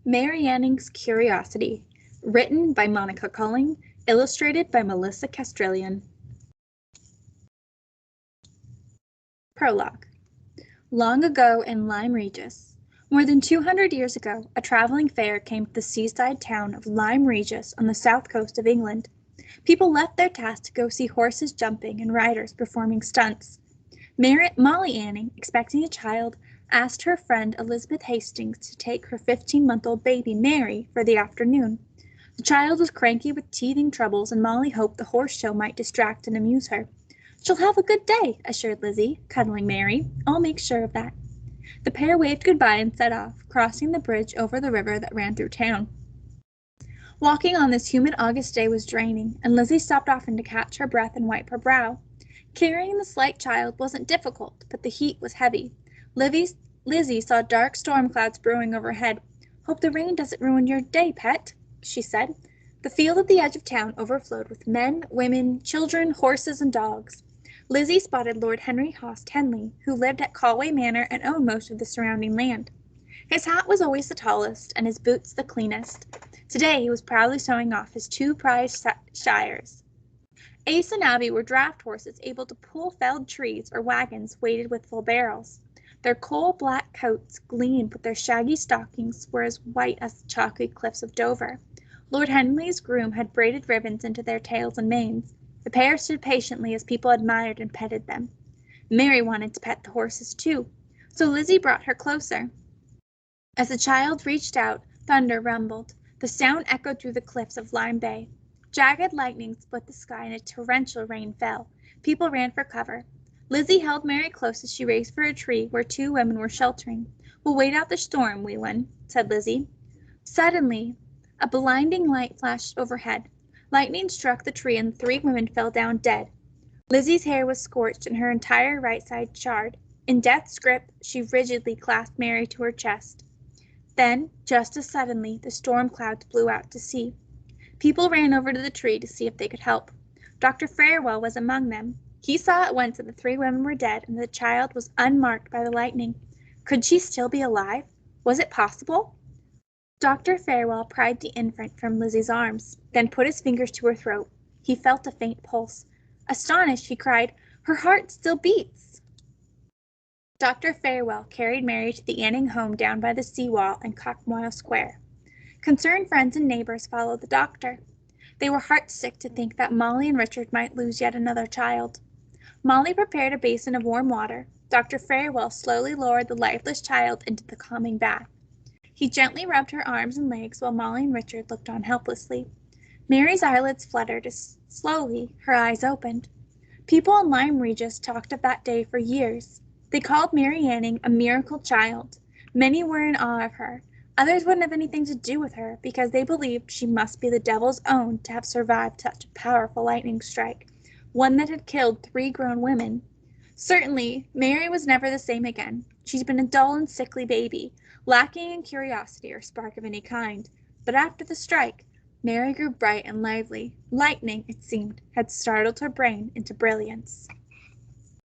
Mary Anning's Curiosity, written by Monica Kulling, illustrated by Melissa Castrillon. Prologue. Long ago in Lyme Regis, more than 200 years ago, a traveling fair came to the seaside town of Lyme Regis on the south coast of England. People left their tasks to go see horses jumping and riders performing stunts. Molly Anning, expecting a child, asked her friend Elizabeth Hastings to take her 15-month-old baby, Mary, for the afternoon. The child was cranky with teething troubles, and Molly hoped the horse show might distract and amuse her. "She'll have a good day," assured Lizzie, cuddling Mary. "I'll make sure of that." The pair waved goodbye and set off, crossing the bridge over the river that ran through town. Walking on this humid August day was draining, and Lizzie stopped often to catch her breath and wipe her brow. Carrying the slight child wasn't difficult, but the heat was heavy. Lizzie saw dark storm clouds brewing overhead. "Hope the rain doesn't ruin your day, pet," she said. The field at the edge of town overflowed with men, women, children, horses, and dogs. Lizzie spotted Lord Henry Host Henley, who lived at Calway Manor and owned most of the surrounding land. His hat was always the tallest, and his boots the cleanest. Today he was proudly showing off his 2 prized shires. Ace and Abby were draft horses able to pull felled trees or wagons weighted with full barrels. Their coal-black coats gleamed, but their shaggy stockings were as white as the chalky cliffs of Dover. Lord Henley's groom had braided ribbons into their tails and manes. The pair stood patiently as people admired and petted them. Mary wanted to pet the horses too, so Lizzie brought her closer. As the child reached out, thunder rumbled. The sound echoed through the cliffs of Lyme Bay. Jagged lightning split the sky and a torrential rain fell. People ran for cover. Lizzie held Mary close as she raced for a tree where 2 women were sheltering. "We'll wait out the storm, Whelan," said Lizzie. Suddenly, a blinding light flashed overhead. Lightning struck the tree and the 3 women fell down dead. Lizzie's hair was scorched and her entire right side charred. In death's grip, she rigidly clasped Mary to her chest. Then, just as suddenly, the storm clouds blew out to sea. People ran over to the tree to see if they could help. Dr. Farewell was among them. He saw at once that the 3 women were dead and the child was unmarked by the lightning. Could she still be alive? Was it possible? Dr. Farewell pried the infant from Lizzie's arms, then put his fingers to her throat. He felt a faint pulse. Astonished, he cried, "Her heart still beats!" Dr. Farewell carried Mary to the Anning home down by the seawall in Cockmoyle Square. Concerned friends and neighbors followed the doctor. They were heartsick to think that Molly and Richard might lose yet another child. Molly prepared a basin of warm water. Dr. Farewell slowly lowered the lifeless child into the calming bath. He gently rubbed her arms and legs while Molly and Richard looked on helplessly. Mary's eyelids fluttered as slowly her eyes opened. People in Lyme Regis talked of that day for years. They called Mary Anning a miracle child. Many were in awe of her. Others wouldn't have anything to do with her because they believed she must be the devil's own to have survived such a powerful lightning strike, one that had killed 3 grown women. Certainly, Mary was never the same again. She'd been a dull and sickly baby, lacking in curiosity or spark of any kind. But after the strike, Mary grew bright and lively. Lightning, it seemed, had startled her brain into brilliance.